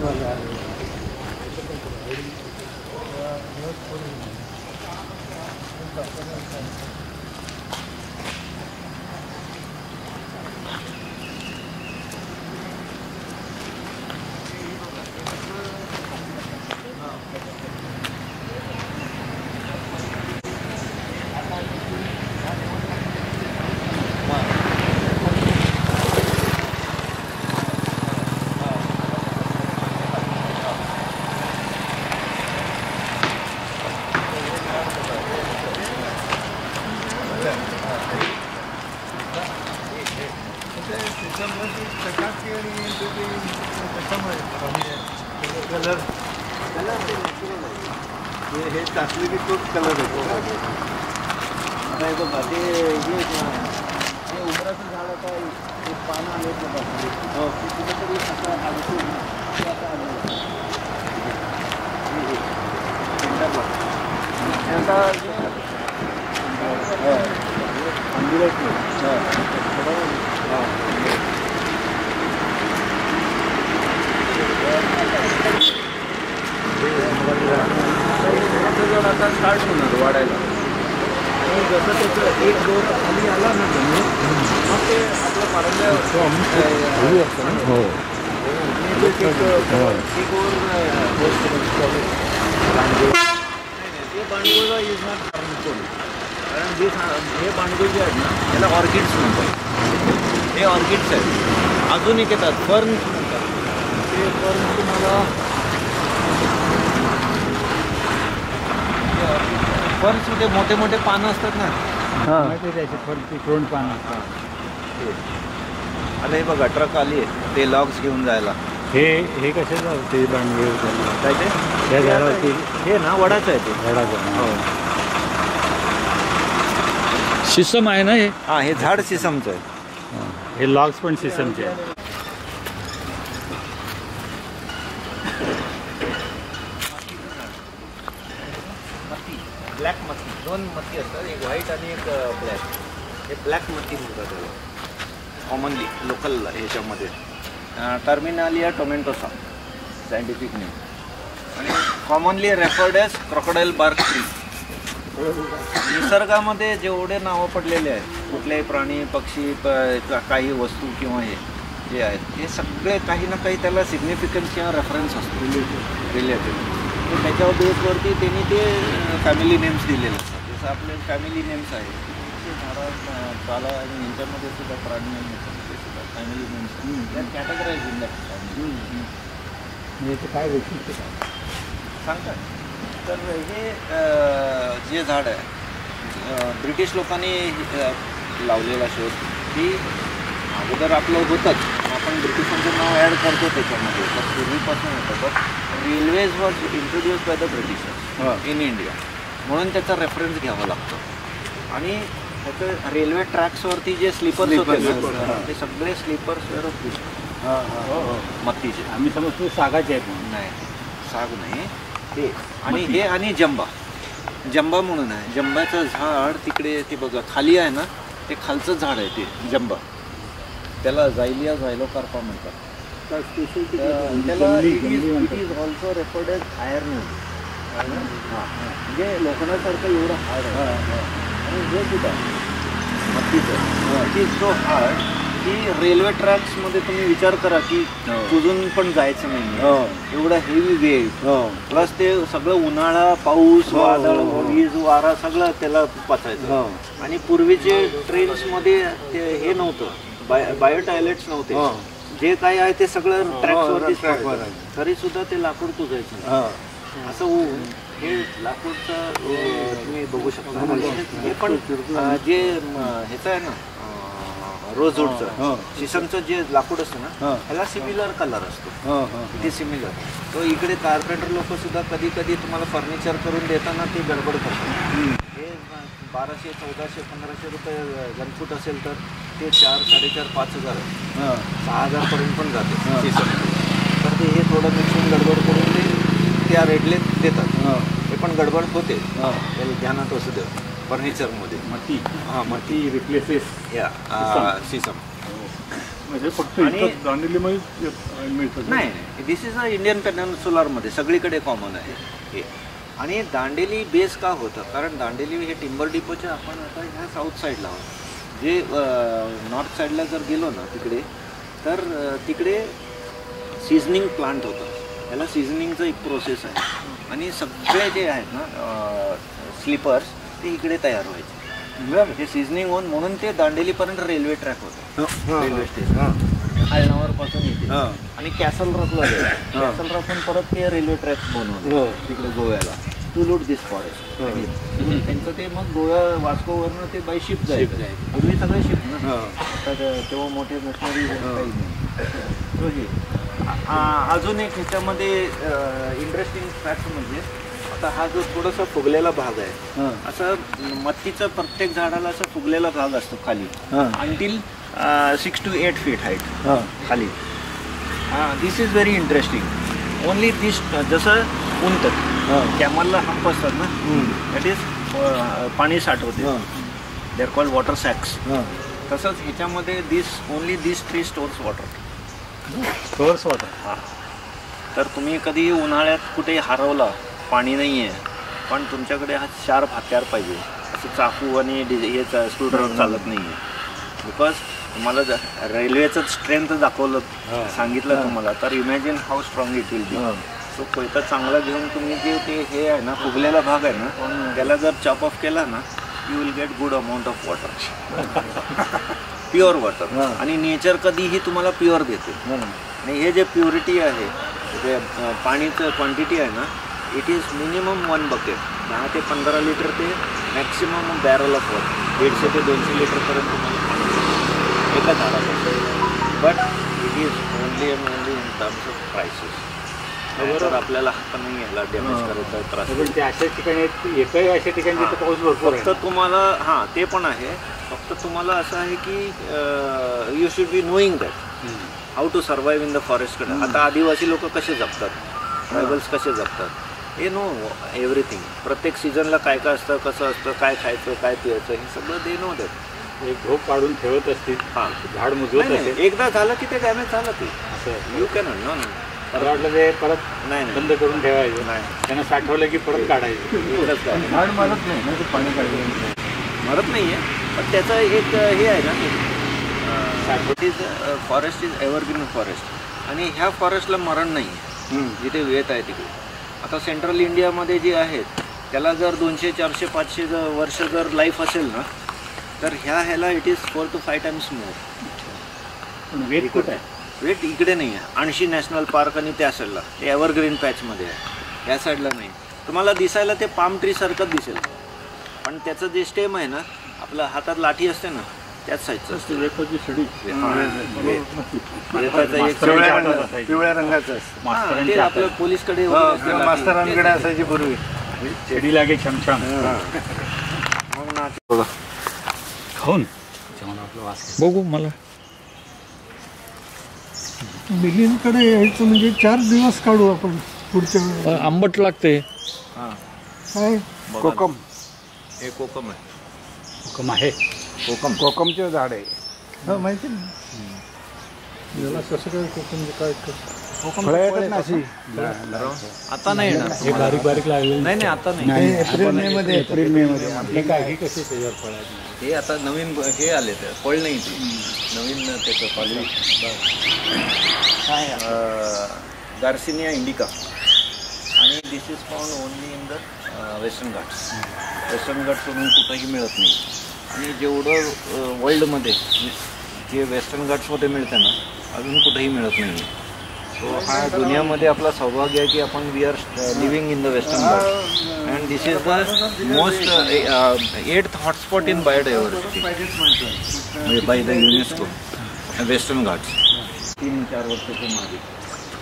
Colour हे टाकले की तोच कलर येतो. आता हे बघा ते हे उमराचं झाड आता एक पानं आले कुठेतरी असं अडकून ते आता आता स्टार्ट होणार वाढायला. आणि जसं त्याचं एक दोर खाली आला ना तुम्ही मग ते आपलं पारंब्या असतं ना. हो ते बांडगुळ इज नॉट हार्मफुल. कारण हे बांडगुळ जे आहेत ना त्याला ऑर्किड्स म्हणतात. हे ऑर्किड्स आहेत. अजून एक येतात फर्न्स म्हणतात. ते फर्न्स तुम्हाला फर्न्समध्ये मोठे मोठे पानं असतात ना. माहिती त्याचे फर्नची तोंड पानं. आता हे बघा ट्रक आली आहे ते लॉग्स घेऊन जायला. हे कशाचं ते बांधवे काय ते त्या झाडावरती हे ना वडाचं आहे ते. झाडाचं हो शिसम आहे ना हे. हां हे झाड सिसमचं आहे. हे लॉग्स पण सिसमचे आहे. ब्लॅक मती. दोन मती असतात एक व्हाईट आणि एक ब्लॅक. हे ब्लॅक मती म्हणतात त्याला कॉमनली लोकल ह्याच्यामध्ये. Terminalia tomentosa scientific name. आणि commonly referred as crocodile bark tree. निसर्गामध्ये जेवढे नावं पडलेले आहेत कुठल्याही प्राणी पक्षी काही वस्तू किंवा हे जे आहेत हे सगळे काही ना काही त्याला सिग्निफिकन्स किंवा रेफरन्स असतो रिलेटेड. तर त्याच्या बेसवरती त्यांनी ते फॅमिली नेम्स दिलेले असतात. जसं आपले फॅमिली नेम्स आहेत ते झाडा पाला आणि यांच्यामध्ये सुद्धा प्राणी ते सुद्धा फॅमिली नेम्स त्यात कॅटेगराईज इन दॅट फॅमिली. याचं काय वैशिष्ट्य काय सांगतात. तर हे जे झाड आहे ब्रिटिश लोकांनी लावलेला शोध की अगोदर आपलं होतंच. आपण ब्रिटिशांचं नाव ॲड करतो त्याच्यामध्ये. तर पूर्वीपासून होतं. पण railways was introduce by the Britishers in India म्हणून त्याचा रेफरन्स घ्यावा लागतो. आणि त्याचं रेल्वे ट्रॅक्सवरती जे स्लीपर्स होते ते सगळे स्लीपर्स मत्तीचे. आम्ही समजतो सागाचे आहेत म्हणून. नाही साग नाही ते. आणि हे आणि जंबा म्हणून आहे. जंबाचं झाड तिकडे ते बघा खाली आहे ना ते खालचं झाड आहे ते जंबा. त्याला झायलिया झायलोकार्पा म्हणतात. त्याला it is also referred as iron wood. म्हणजे लोखंडासारखं एवढं हार्ड आहे. आणि हे सुद्धा मत्तीचं इट इज सो हार्ड की रेल्वे ट्रॅक्समध्ये तुम्ही विचार करा की कुजून पण जायचं नाही. एवढं हेवी वेट प्लस ते सगळं उन्हाळा पाऊस वादळ वीज वारा सगळं त्याला पचायचं. आणि पूर्वीचे ट्रेन्समध्ये ते हे नव्हतं बायो टॉयलेट्स नव्हते. जे काही आहे ते सगळं ट्रॅक्सवरती तरी सुद्धा ते लाकूड कुजायचं. असं होऊन हे लाकूडचं तुम्ही बघू शकता. हे पण जे ह्याचं आहे ना रोजवूडचं शिसमचं जे लाकूड असतं ना ह्याला सिमिलर कलर असतो. इथे सिमिलर. तो इकडे कार्पेंटर लोक सुद्धा कधी कधी तुम्हाला फर्निचर करून देताना ते गडबड करतात. हे 1200, 1400, 1500 रुपये घनफूट असेल तर ते 4, 4,500, 5,000 6,000पर्यंत पण जाते शिसम. तर ते हे थोडं मिक्सून गडबड करून ते त्या रेटले देतात. हे पण गडबड होते ध्यानात असू दे. फर्निचरमध्ये मती. हां मती रिप्लेसेस या शिसम. म्हणजे फक्त आणि- इथं दांडेलीमध्ये मिळतं? नाही, दिस इज अ इंडियन पेनिन्सुलरमध्ये सगळीकडे कॉमन आहे हे. आणि दांडेली बेस का होतं, कारण दांडेली हे टिंबर डिपोच्या आपण आता ह्या साऊथ साईडला आहोत. जे नॉर्थ साईडला जर गेलो ना तिकडे, तर तिकडे सीझनिंग प्लांट होतं. याला सीझनिंगचं एक प्रोसेस आहे. आणि सगळे जे आहेत ना स्लीपर्स ते इकडे तयार व्हायचे. हे सीझनिंग होऊन म्हणून ते दांडेलीपर्यंत रेल्वे ट्रॅक होतं. रेल्वे स्टेशन आळनावरपासून येते आणि कॅसल रफला गेला. कॅसल रफून परत ते रेल्वे ट्रॅक बनवलं तिकडे गोव्याला. टू लूट दिस फॉरेस्ट. त्यांचं ते मग गोवा वास्कोवरनं ते बाय शिप जायचं. पूर्वी सगळे शिप ना, तर तेव्हा मोठे मशिनरी काही नाही. तो हे अजून एक ह्याच्यामध्ये इंटरेस्टिंग फॅक्ट म्हणजे, आता हा जो थोडासा फुगलेला भाग आहे, असं मत्तीचं प्रत्येक झाडाला असं फुगलेला भाग असतो खाली, अंटील 6 to 8 feet हाईट खाली. दिस इज व्हेरी इंटरेस्टिंग. ओनली दिस, जसं उंट कॅमलला हंप असतात ना, दॅट इज पाणी साठवते, they are called water sacs. तसंच ह्याच्यामध्ये only this tree stores water. Stores water. हां, तर तुम्ही कधी उन्हाळ्यात कुठे हरवला, पाणी नाही आहे, पण तुमच्याकडे हा शार्प हत्यार पाहिजे, असं चाकू आणि हे स्क्रूड्रायव्हर चालत नाही आहे. बिकॉज तुम्हाला जर रेल्वेचं स्ट्रेंथ दाखवलं, सांगितलं तुम्हाला, तर imagine how strong it will be. So कोयता चांगला घेऊन तुम्ही जे ते हे आहे ना, फुगलेला भाग आहे ना, त्याला जर चॉप ऑफ केला ना, you will get good amount of water, pure water. आणि नेचर कधीही तुम्हाला प्युअर देते. आणि हे जे प्युरिटी आहे, जे पाणीचं क्वांटिटी आहे ना, इट इज मिनिमम 1 bucket. 10 ते 15 लिटर ते मॅक्सिमम बॅरल ऑफ वॉटर. 150 ते 200 लिटरपर्यंत तुम्हाला पाणी एका झाडापासून. But it is only and only in terms of prices. तर आपल्याला हक्क नाही याला डॅमेज करायचा त्रास. पण ते अशा ठिकाणी एकही अशा ठिकाणी जिथे पाऊस भरपूर आहे. फक्त तुम्हाला ते पण आहे. फक्त तुम्हाला असं आहे की you should be knowing that how to survive in the फॉरेस्टकडे. आता आदिवासी लोक कसे जगतात, ट्रायबल्स कसे जगतात, हे नो एव्हरीथिंग. प्रत्येक सीझनला काय काय असतं, कसं असतं, काय खायचं, काय पियायचं, हे सगळं दे नो दॅट. एक झोप काढून ठेवत असतील, झाड मुजवत असेल. एकदा झालं की ते डॅमेज झालं ते यू कॅन नो. मला वाटलं ते परत नाही बंद करून ठेवायचं, नाही, त्यांना साठवलं की परत काढायचं. झाड मारत नाही ना, ते पाणी काढलं मरत नाही आहे. पण त्याचं एक हे आहे ना, it is forest is evergreen forest. आणि ह्या फॉरेस्टला मरण नाही आहे जिथे वेत आहे तिकडे. आता सेंट्रल इंडियामध्ये जे आहेत त्याला जर 200, 400, 500 वर्ष जर लाईफ असेल ना, तर ह्याला इट इज 4 to 5 times मोर. पण वेट कुठं आहे? वेट इकडे नाही आहे. 80 नॅशनल पार्क आणि त्या साईडला ते एव्हरग्रीन पॅचमध्ये आहे. या साईडला नाही. तुम्हाला दिसायला ते पाम ट्री सारखंच दिसेल, पण त्याचं जे स्टेम आहे ना, आपल्या हातात लाठी असते ना, त्याच साईजचं असतं. वेपाची छडी पिवळ्या रंगाचं असतं. ते आपलं पोलीसकडे मास्तरांकडे असायची पूर्वी. छडी लागे छमछम. मग ना खाऊन बघू. मला मिलिंदकडे यायचं म्हणजे 4 दिवस काढू आपण पुढच्या वेळेला. आंबट लागते. काय कोकम, हे कोकम आहे. कोकम आहे. कोकमचे झाड आहे. हो माहिती ना. याला कसं काय कोकम काय फळं येतात ना अशी. आता नाही येणार. हे बारीक बारीक लागले. नाही आता नाही. एप्रिल मे मध्ये आपले काय हे कसे त्याच्यावर फळ आहेत? हे आता नवीन हे आले तर फळ नाही ते नवीन त्याचं कॉलेज काय गार्सिनिया इंडिका. आणि this is found only in the Western Ghats. Western Ghat सोडून कुठंही मिळत नाही. आणि जेवढं वर्ल्डमध्ये जे वेस्टर्न घाट्समध्ये मिळतं ना, अजून कुठेही मिळत नाही. सो हा दुनियामध्ये आपला सौभाग्य आहे की आपण we are living in the Western Ghats. And this is the most 8th hotspot in biodiversity म्हणजे by the UNESCO Western Ghats. 3-4 वर्षाच्या मागे.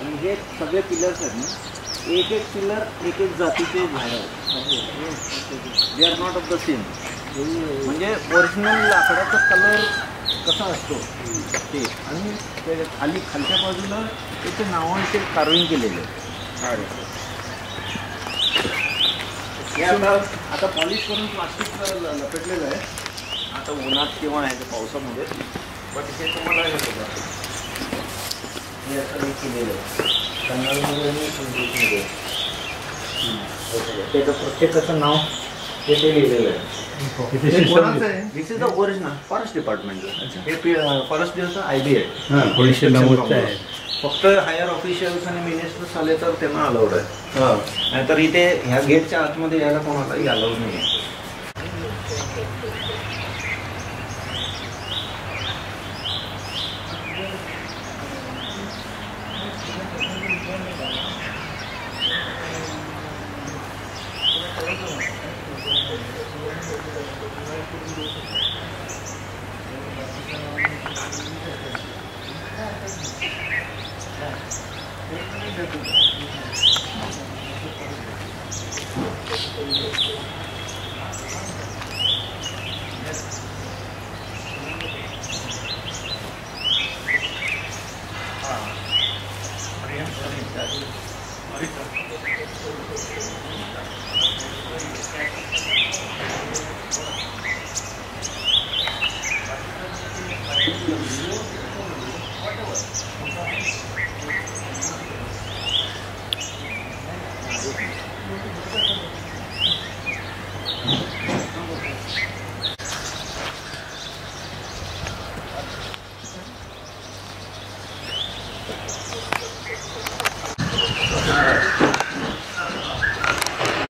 आणि हे सगळे पिलर्स आहेत ना, एक एक पिलर एक एक जातीचे झाड आहेत. They are not of the same. म्हणजे ओरिजिनल लाकडाचा कलर कसा असतो ते, आणि ते खालच्या बाजूला त्याचे नावांचे कार्विंग केलेले झाड. हे आता पॉलिश करून प्लास्टिक लपेटलेलं आहे. आता उन्हात किंवा आहे पावसामध्ये बट हे तुम्हाला हे बघा, हे असं हे केलेलं आहे कन्नडमध्ये आणि इंग्लिशमध्ये. त्याचं प्रत्येकाचं नाव हे ते लिहिलेलं आहे. This is the original forest department. हे फॉरेस्ट डिपार्टमेंटचं IB आहे. 1990 आहे. फक्त हायर ऑफिशियल्स आणि मिनिस्टर्स आले तर त्यांना अलाउड आहे. नाहीतर इथे ह्या गेटच्या आतमध्ये यायला कोणालाही अलाउड नाही आहे.